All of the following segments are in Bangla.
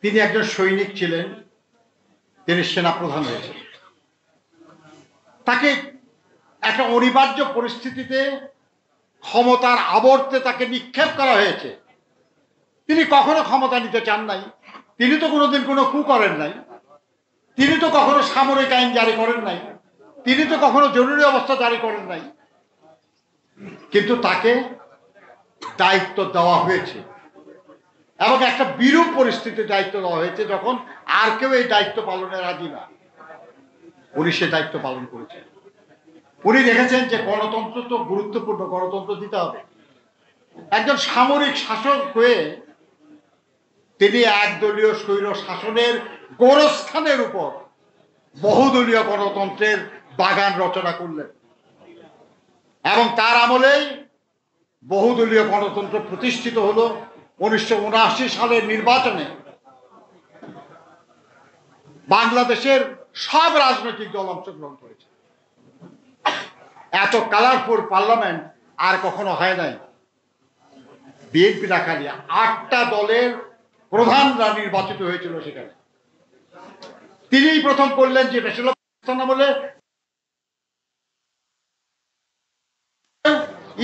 তিনি একজন সৈনিক ছিলেন, তিনি সেনাপ্রধান হয়েছেন। তাকে একটা অনিবার্য পরিস্থিতিতে ক্ষমতার আবর্তে তাকে নিক্ষেপ করা হয়েছে। তিনি কখনো ক্ষমতা নিতে চান নাই, তিনি তো কোনোদিন কোনো কু করেন নাই, তিনি তো কখনো সামরিক আইন জারি করেন নাই, তিনি তো কখনো জরুরি অবস্থা জারি করেন নাই, কিন্তু তাকে দায়িত্ব দেওয়া হয়েছে এবং একটা বিরূপ পরিস্থিতির দায়িত্ব দেওয়া হয়েছে যখন আর কেউ এই দায়িত্ব পালনে রাজি না। উনি সে দায়িত্ব পালন করেছেন। উনি দেখেছেন যে গণতন্ত্র তো গুরুত্বপূর্ণ, গণতন্ত্র দিতে হবে। একজন সামরিক শাসক হয়ে তিনি একদলীয় স্বৈর শাসনের গোরস্থানের উপর বহুদলীয় গণতন্ত্রের বাগান রচনা করলেন এবং তার আমলেই বহুদলীয় গণতন্ত্র প্রতিষ্ঠিত হলো। 1979 সালের নির্বাচনে বাংলাদেশের সব রাজনৈতিক দল অংশগ্রহণ করেছে। এত কালারফুল পার্লামেন্ট আর কখনো হয় নাই। বিএনপি না খালি 8টা দলের প্রধানরা নির্বাচিত হয়েছিল সেখানে। তিনিই প্রথম করলেন যে বেশিরভাগ বলে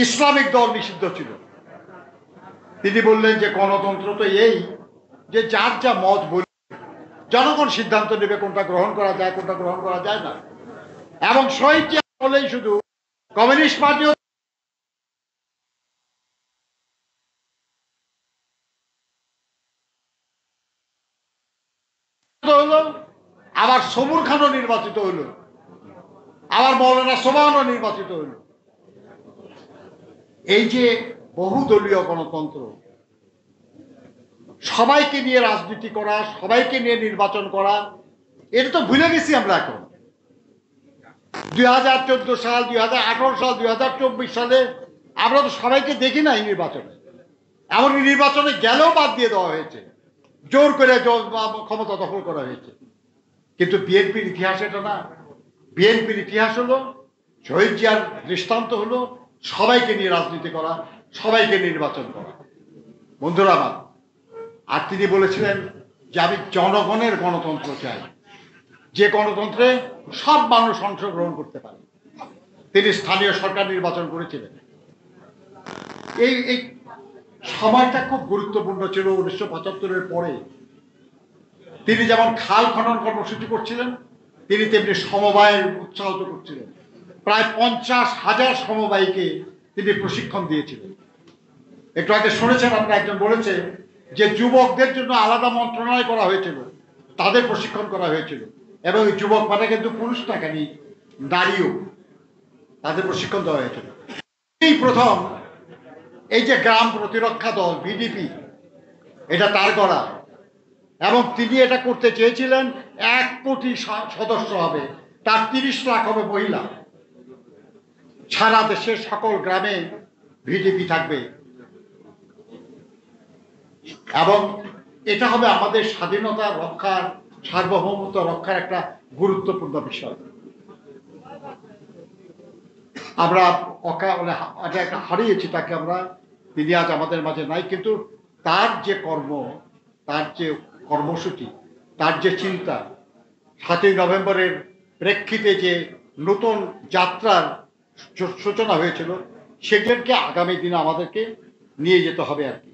ইসলামিক দল নিষিদ্ধ ছিল। তিনি বললেন যে গণতন্ত্র তো এই যে যার যা মত বলি জনগণ সিদ্ধান্ত নেবে কোনটা গ্রহণ করা যায় কোনটা গ্রহণ করা যায় না। এবং শহীদ জিয়া বলেই শুধু কমিউনিস্ট পার্টিও হলো, আবার সবুর খানও নির্বাচিত হলো, আবার মৌলানা সোবহানও নির্বাচিত হলো। এই যে বহুদলীয় গণতন্ত্র, সবাইকে নিয়ে রাজনীতি করা, সবাইকে নিয়ে নির্বাচন করা, এটা তো ভুলে গেছি আমরা এখন। 2014 সাল, 2018 সাল, 2024 সালে আমরা তো সবাইকে দেখি নাই নির্বাচনে। এমনকি নির্বাচনে গেলেও বাদ দিয়ে দেওয়া হয়েছে, জোর করে ক্ষমতা দখল করা হয়েছে। কিন্তু বিএনপির ইতিহাস এটা না। বিএনপির ইতিহাস হলো, শহীদ জিয়ার দৃষ্টান্ত হলো সবাইকে নিয়ে রাজনীতি করা, সবাইকে নির্বাচন করা। বন্ধুরা আমার, আর তিনি বলেছিলেন যে আমি জনগণের গণতন্ত্র চাই, যে গণতন্ত্রে সব মানুষ অংশগ্রহণ করতে পারে। তিনি স্থানীয় সরকার নির্বাচন করেছিলেন। এই সময়টা খুব গুরুত্বপূর্ণ ছিল। 1975-এর পরে তিনি যেমন খাল খনন কর্মসূচি করছিলেন, তিনি তেমনি সমবায় উৎসাহিত করছিলেন। প্রায় 50,000 সমবায়ীকে তিনি প্রশিক্ষণ দিয়েছিলেন। একটু আগে শুনেছেন আপনারা, একজন বলেছে যে যুবকদের জন্য আলাদা মন্ত্রণালয় করা হয়েছিল, তাদের প্রশিক্ষণ করা হয়েছিল। এবং যুবক মানে কিন্তু পুরুষ না, কেন নারীও, তাদের প্রশিক্ষণ দেওয়া হয়েছিল। এই প্রথম এই যে গ্রাম প্রতিরক্ষা দল বিডিপি, এটা তার করা। এবং তিনি এটা করতে চেয়েছিলেন 1 কোটি সদস্য হবে, তার 30 লাখ হবে মহিলা। সারা দেশের সকল গ্রামে ভিডিপি থাকবে এবং এটা হবে আমাদের স্বাধীনতা রক্ষার, সার্বভৌমত্ব রক্ষার একটা গুরুত্বপূর্ণ বিষয়। আমরা একটা হারিয়েছি তাকে আমরা, তিনি আজ আমাদের মাঝে নাই। কিন্তু তার যে কর্ম, তার যে কর্মসূচি, তার যে চিন্তা, 7ই নভেম্বরের প্রেক্ষিতে যে নতুন যাত্রার সূচনা হয়েছিল, সেগুলোকে আগামী দিনে আমাদেরকে নিয়ে যেতে হবে আর কি।